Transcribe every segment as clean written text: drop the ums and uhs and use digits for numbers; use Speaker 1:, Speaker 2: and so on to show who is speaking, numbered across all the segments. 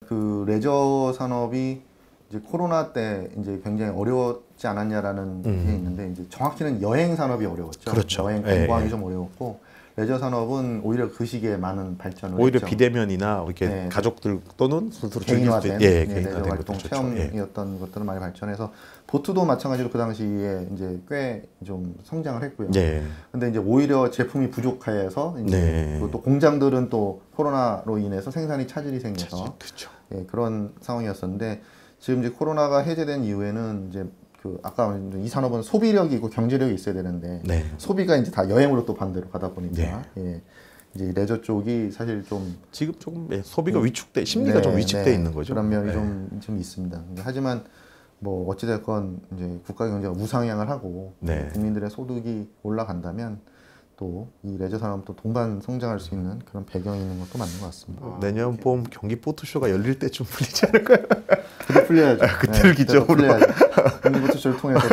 Speaker 1: 그 레저 산업이 이제 코로나 때 이제 굉장히 어려웠지 않았냐라는 게 있는데 이제 정확히는 여행 산업이 어려웠죠.
Speaker 2: 그렇죠.
Speaker 1: 여행 관광이 좀 어려웠고 레저 산업은 오히려 그 시기에 많은 발전을
Speaker 2: 오히려
Speaker 1: 했죠.
Speaker 2: 비대면이나 이렇게 가족들 또는 스스로
Speaker 1: 개인화된
Speaker 2: 개인화된
Speaker 1: 활동 체험이었던 것들은 많이 발전해서 보트도 마찬가지로 그 당시에 이제 꽤 좀 성장을 했고요. 근데 이제 오히려 제품이 부족해서 이제 또 공장들은 또 코로나로 인해서 생산이 차질이 생겨서 그런 상황이었었는데 지금 이제 코로나가 해제된 이후에는 이제 그 아까 이 산업은 소비력이 있고 경제력이 있어야 되는데 소비가 이제 다 여행으로 또 반대로 가다 보니까 이제 레저 쪽이 사실 좀
Speaker 2: 지금 조금 소비가 위축돼 심리가 좀 위축돼 있는 거죠.
Speaker 1: 그런 면이 좀 있습니다. 하지만 뭐 어찌됐건 이제 국가 경제가 우상향을 하고 국민들의 소득이 올라간다면 또 이 레저 산업도 동반 성장할 수 있는 그런 배경이 있는 것도 맞는 것 같습니다.
Speaker 2: 내년 봄 경기 보트쇼가 열릴 때쯤 풀리지 않을까요?
Speaker 1: 그때 풀려야죠.
Speaker 2: 그때를 기점으로
Speaker 1: 경기 보트쇼를 통해서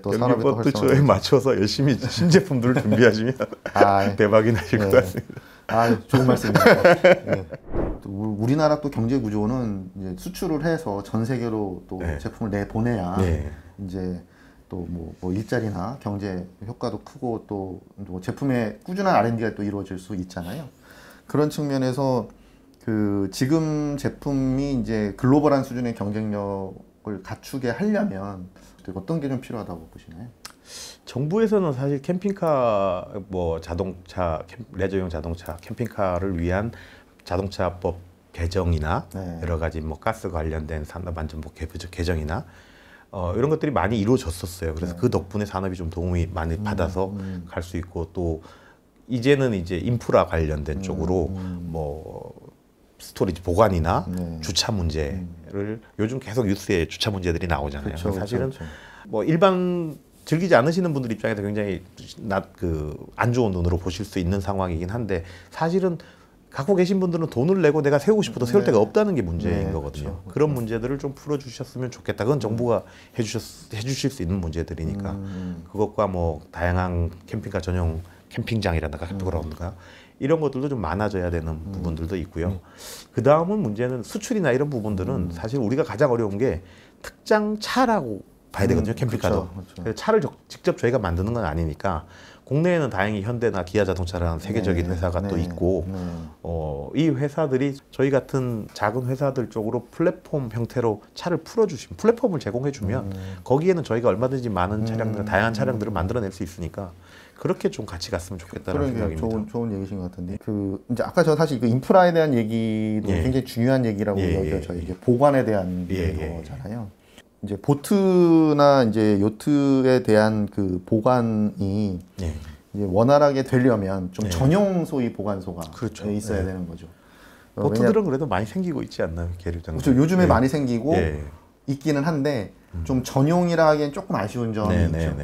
Speaker 1: 또 산업이 또
Speaker 2: 경기 보트쇼에 맞춰서 열심히 신제품들을 준비하시면 대박이 나실 것 같습니다.
Speaker 1: 좋은 말씀입니다. 또 우리나라 또 경제 구조는 이제 수출을 해서 전 세계로 또 제품을 내보내야 이제 또 뭐 일자리나 경제 효과도 크고 또 제품의 꾸준한 R&D가 또 이루어질 수 있잖아요. 그런 측면에서 그 지금 제품이 이제 글로벌한 수준의 경쟁력을 갖추게 하려면 어떤 게 좀 필요하다고 보시나요?
Speaker 2: 정부에서는 사실 캠핑카, 자동차, 레저용 자동차, 캠핑카를 위한 자동차법 개정이나 여러 가지 가스 관련된 산업안전법 개정이나 이런 것들이 많이 이루어졌었어요. 그래서 그 덕분에 산업이 좀 도움이 많이 받아서 갈 수 있고 또 이제는 이제 인프라 관련된 쪽으로 스토리지 보관이나 주차 문제를 요즘 계속 뉴스에 주차 문제들이 나오잖아요. 사실은 일반 즐기지 않으시는 분들 입장에서 굉장히 안 좋은 눈으로 보실 수 있는 상황이긴 한데 사실은 갖고 계신 분들은 돈을 내고 내가 세우고 싶어도 세울 데가 없다는 게 문제인 거거든요. 그런 문제들을 좀 풀어주셨으면 좋겠다. 그건 정부가 해주실 수 있는 문제들이니까 그것과 다양한 캠핑카 전용 캠핑장이라든가 캠핑그라운드가 이런 것들도 좀 많아져야 되는 부분들도 있고요. 그 다음은 문제는 수출이나 이런 부분들은 사실 우리가 가장 어려운 게 특장 차라고 봐야 되거든요. 캠핑카도. 차를 직접 저희가 만드는 건 아니니까 국내에는 다행히 현대나 기아자동차라는 세계적인 회사가 또 있고 이 회사들이 저희 같은 작은 회사들 쪽으로 플랫폼 형태로 차를 풀어주시면 플랫폼을 제공해주면 거기에는 저희가 얼마든지 많은 차량들, 다양한 차량들을 만들어낼 수 있으니까 그렇게 좀 같이 갔으면 좋겠다는 생각입니다.
Speaker 1: 좋은 얘기신 것 같은데 이제 아까 저 사실 그 인프라에 대한 얘기도 굉장히 중요한 얘기라고 여겨져요. 이제 보관에 대한 거잖아요. 이제 보트나 이제 요트에 대한 그 보관이 이제 원활하게 되려면 좀 전용 소위 보관소가 있어야 되는 거죠.
Speaker 2: 보트들은 그래도 많이 생기고 있지 않나요? 계류장.
Speaker 1: 그렇죠. 요즘에 많이 생기고 있기는 한데 좀 전용이라 하기엔 조금 아쉬운 점이 있죠.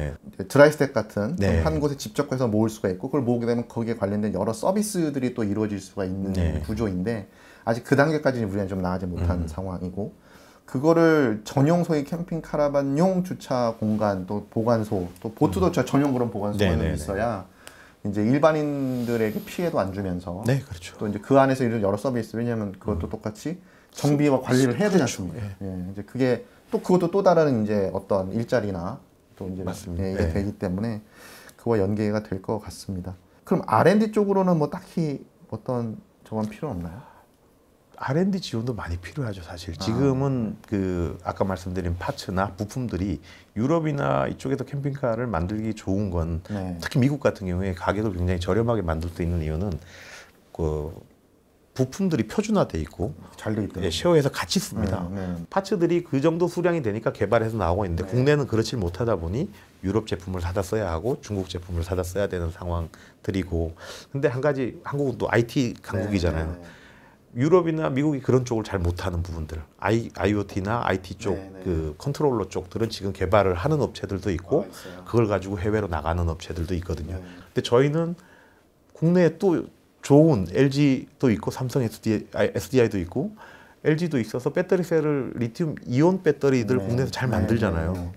Speaker 1: 드라이스택 같은 한 곳에 직접 가서 모을 수가 있고 그걸 모으게 되면 거기에 관련된 여러 서비스들이 또 이루어질 수가 있는 구조인데 아직 그 단계까지는 우리는 좀 나아지 못한 상황이고 그거를 전용 소위 캠핑 카라반용 주차 공간 또 보관소 또 보트도 전용 그런 보관소가 있어야 이제 일반인들에게 피해도 안 주면서 또 이제 그 안에서 이런 여러 서비스 왜냐하면 그것도 똑같이 정비와 관리를 해야 되지 않습니까? 이제 그게 또 그것도 또 다른 이제 어떤 일자리나 또 이제 이게 되기 때문에 그와 연계가 될 것 같습니다. 그럼 R&D 쪽으로는 딱히 어떤 저건 필요 없나요?
Speaker 2: R&D 지원도 많이 필요하죠, 사실. 지금은 아까 말씀드린 파츠나 부품들이 유럽이나 이쪽에서 캠핑카를 만들기 좋은 건 특히 미국 같은 경우에 가격을 굉장히 저렴하게 만들 수 있는 이유는 부품들이 표준화돼 있고
Speaker 1: 잘 돼 있더라고요.
Speaker 2: 쉐어해서 같이 씁니다. 파츠들이 그 정도 수량이 되니까 개발해서 나오고 있는데 국내는 그렇지 못하다 보니 유럽 제품을 사다 써야 하고 중국 제품을 사다 써야 되는 상황들이고 근데 한 가지 한국은 또 IT 강국이잖아요. 유럽이나 미국이 그런 쪽을 잘 못하는 부분들, IoT나 IT 쪽, 그 컨트롤러 쪽들은 지금 개발을 하는 업체들도 있고 그걸 가지고 해외로 나가는 업체들도 있거든요. 근데 저희는 국내에 또 좋은 LG도 있고 삼성 SDI도 있고 LG도 있어서 배터리 셀을 리튬 이온 배터리들 국내에서 잘 만들잖아요.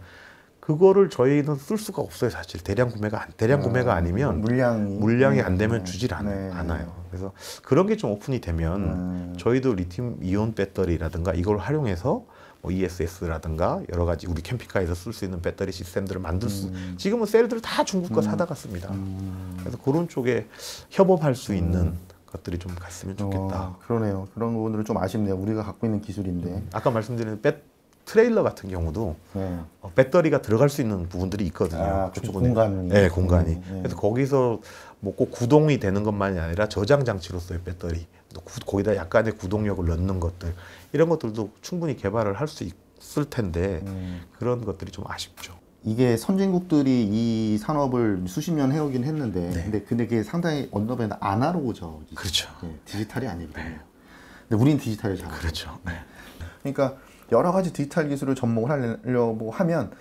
Speaker 2: 그거를 저희는 쓸 수가 없어요. 사실 대량 구매가 아니면 물량이 안 되면 주질 않아요. 그래서 그런 게 좀 오픈이 되면 저희도 리튬 이온 배터리라든가 이걸 활용해서 뭐 ESS라든가 여러 가지 우리 캠핑카에서 쓸 수 있는 배터리 시스템들을 만들 수 지금은 셀들 다 중국 거 사다가 씁니다. 그래서 그런 쪽에 협업할 수 있는 것들이 좀 갔으면 좋겠다.
Speaker 1: 그러네요. 그런 부분들은 좀 아쉽네요. 우리가 갖고 있는 기술인데.
Speaker 2: 아까 말씀드린 트레일러 같은 경우도 배터리가 들어갈 수 있는 부분들이 있거든요.
Speaker 1: 공간이.
Speaker 2: 네, 공간이. 그래서 거기서 뭐 꼭 구동이 되는 것만이 아니라 저장 장치로서의 배터리, 거기다 약간의 구동력을 넣는 것들 이런 것들도 충분히 개발을 할 수 있을 텐데 그런 것들이 좀 아쉽죠.
Speaker 1: 이게 선진국들이 이 산업을 수십 년 해오긴 했는데 근데 그게 상당히 언더밴드 아날로그죠.
Speaker 2: 그렇죠.
Speaker 1: 디지털이 아니거든요. 근데 우린 디지털이잖아요.
Speaker 2: 그렇죠.
Speaker 1: 그러니까 여러 가지 디지털 기술을 접목을 하려고 하면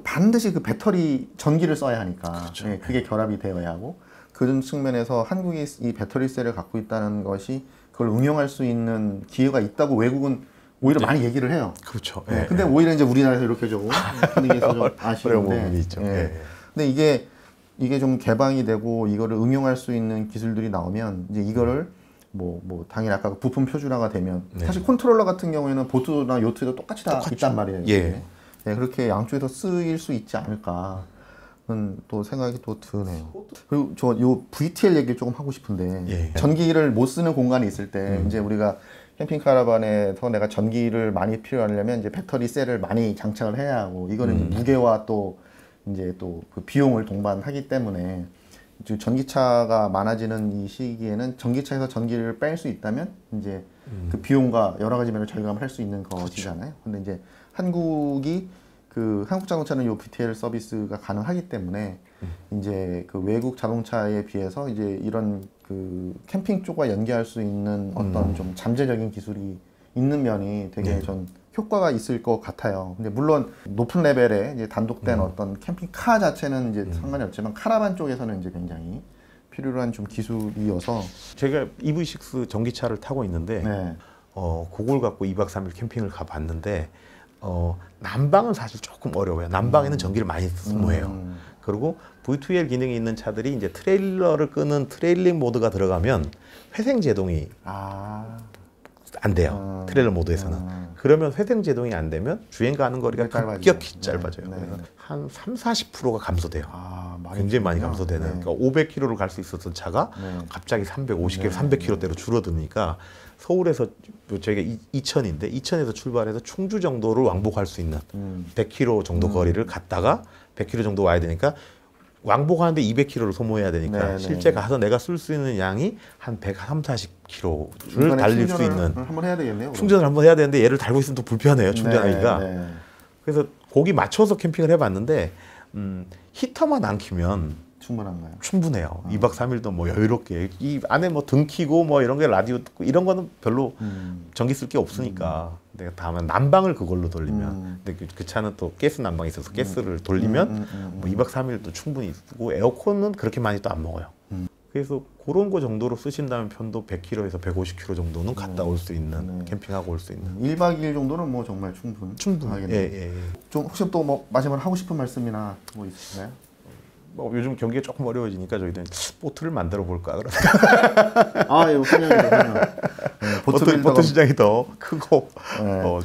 Speaker 1: 반드시 그 배터리 전기를 써야 하니까
Speaker 2: 그렇죠.
Speaker 1: 그게 결합이 되어야 하고 그런 측면에서 한국이 이 배터리 셀을 갖고 있다는 것이 그걸 응용할 수 있는 기회가 있다고 외국은 오히려 많이 얘기를 해요.
Speaker 2: 그렇죠.
Speaker 1: 근데 오히려 이제 우리나라에서 이렇게 좀 분위기에서 좀 아쉬운데. 근데 이게 좀 개방이 되고 이거를 응용할 수 있는 기술들이 나오면 이제 이거를 뭐 당연히 아까 부품 표준화가 되면 사실 컨트롤러 같은 경우에는 보트나 요트도 똑같이 다 있단 말이에요. 그렇게 양쪽에서 쓰일 수 있지 않을까. 또 생각이 또 드네요. 그리고 저 요 VTL 얘기를 조금 하고 싶은데 전기를 못 쓰는 공간이 있을 때 이제 우리가 캠핑 카라반에서 내가 전기를 많이 필요하려면 이제 배터리 셀을 많이 장착을 해야 하고 이거는 이제 무게와 또 이제 또 그 비용을 동반하기 때문에 지금 전기차가 많아지는 이 시기에는 전기차에서 전기를 뺄 수 있다면 이제 그 비용과 여러 가지 면을 절감을 할 수 있는 것이잖아요. 근데 이제 한국 자동차는 요 VTL 서비스가 가능하기 때문에 이제 그 외국 자동차에 비해서 이제 이런 그 캠핑 쪽과 연계할 수 있는 어떤 좀 잠재적인 기술이 있는 면이 되게 전 효과가 있을 것 같아요. 근데 물론 높은 레벨의 이제 단독된 어떤 캠핑카 자체는 이제 상관이 없지만 카라반 쪽에서는 이제 굉장히 필요한 좀 기술이어서
Speaker 2: 제가 EV6 전기차를 타고 있는데 그걸 갖고 2박 3일 캠핑을 가봤는데 난방은 사실 조금 어려워요. 난방에는 전기를 많이 소모해요. 그리고 V2L 기능이 있는 차들이 이제 트레일러를 끄는 트레일링 모드가 들어가면 회생 제동이 안 돼요. 트레일러 모드에서는. 그러면 회생 제동이 안 되면 주행 가는 거리가 급격히 짧아져요. 그래서 한 30-40%가 감소돼요. 굉장히 많이 감소되는. 그러니까 500km를 갈 수 있었던 차가 갑자기 350km, 300km대로 줄어드니까 서울에서 저희가 이천인데 이천에서 출발해서 충주 정도를 왕복할 수 있는 100km 정도 거리를 갔다가 100km 정도 와야 되니까 왕복하는데 200km를 소모해야 되니까 실제 가서 내가 쓸 수 있는 양이 한 130-140km를 달릴 수 있는
Speaker 1: 한번 해야 되겠네요.
Speaker 2: 충전을 한번 해야 되는데 얘를 달고 있으면 또 불편해요. 충전하기가. 그래서 거기 맞춰서 캠핑을 해봤는데 히터만 안 켜면
Speaker 1: 충분한가요?
Speaker 2: 충분해요. 2박 3일도 뭐 여유롭게 이 안에 뭐 등 켜고 뭐 이런 게 라디오 듣고 이런 거는 별로 전기 쓸 게 없으니까 내가 다음에 난방을 그걸로 돌리면 근데 그 차는 또 가스 난방이 있어서 가스를 돌리면 뭐 2박 3일도 충분히 쓰고 에어컨은 그렇게 많이 또 안 먹어요. 그래서 그런 거 정도로 쓰신다면 편도 100km에서 150km 정도는 갔다 올 수 있는 캠핑하고 올 수 있는
Speaker 1: 1박 2일 정도는 뭐 정말 충분하겠네요. 좀 혹시 또 뭐 마지막으로 하고 싶은 말씀이나 뭐 있으신가요?
Speaker 2: 뭐 요즘 경기가 조금 어려워지니까 저희는 보트를 만들어 볼까 그러는. 보트 시장이 더 크고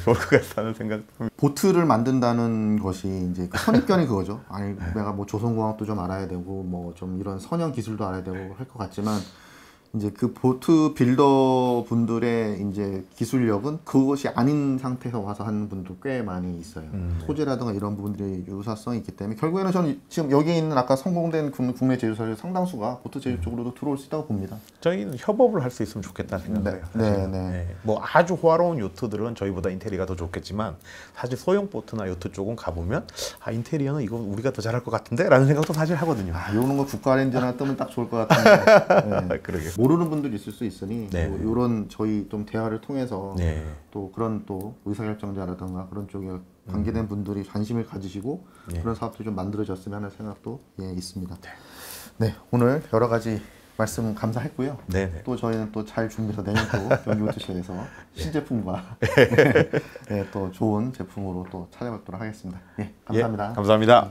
Speaker 2: 좋을 것 같다는 생각.
Speaker 1: 보트를 만든다는 것이 이제 선입견이 그거죠. 아니 내가 뭐 조선공학도 좀 알아야 되고 뭐 좀 이런 선형 기술도 알아야 되고 할 것 같지만 이제 그 보트 빌더 분들의 이제 기술력은 그것이 아닌 상태에서 와서 하는 분도 꽤 많이 있어요. 소재라든가 이런 부분들이 유사성이 있기 때문에 결국에는 저는 지금 여기에 있는 아까 성공된 국내 제조사의 상당수가 보트 제조 쪽으로도 들어올 수 있다고 봅니다.
Speaker 2: 저희는 협업을 할 수 있으면 좋겠다는 생각해요. 뭐 아주 호화로운 요트들은 저희보다 인테리어가 더 좋겠지만 사실 소형 보트나 요트 쪽은 가보면 인테리어는 이거 우리가 더 잘할 것 같은데? 라는 생각도 사실 하거든요.
Speaker 1: 이런 거 국가 렌즈나 뜨면 딱 좋을 것 같은데.
Speaker 2: 그러게.
Speaker 1: 모르는 분들이 있을 수 있으니 뭐 이런 저희 좀 대화를 통해서 또 그런 또 의사결정자라든가 그런 쪽에 관계된 분들이 관심을 가지시고 그런 사업들이 좀 만들어졌으면 하는 생각도 있습니다. 오늘 여러 가지 말씀 감사했고요. 또 저희는 또 잘 준비해서 내년 또 경기보트쇼에서 신제품과 또 좋은 제품으로 또 찾아뵙도록 하겠습니다. 감사합니다.
Speaker 2: 감사합니다.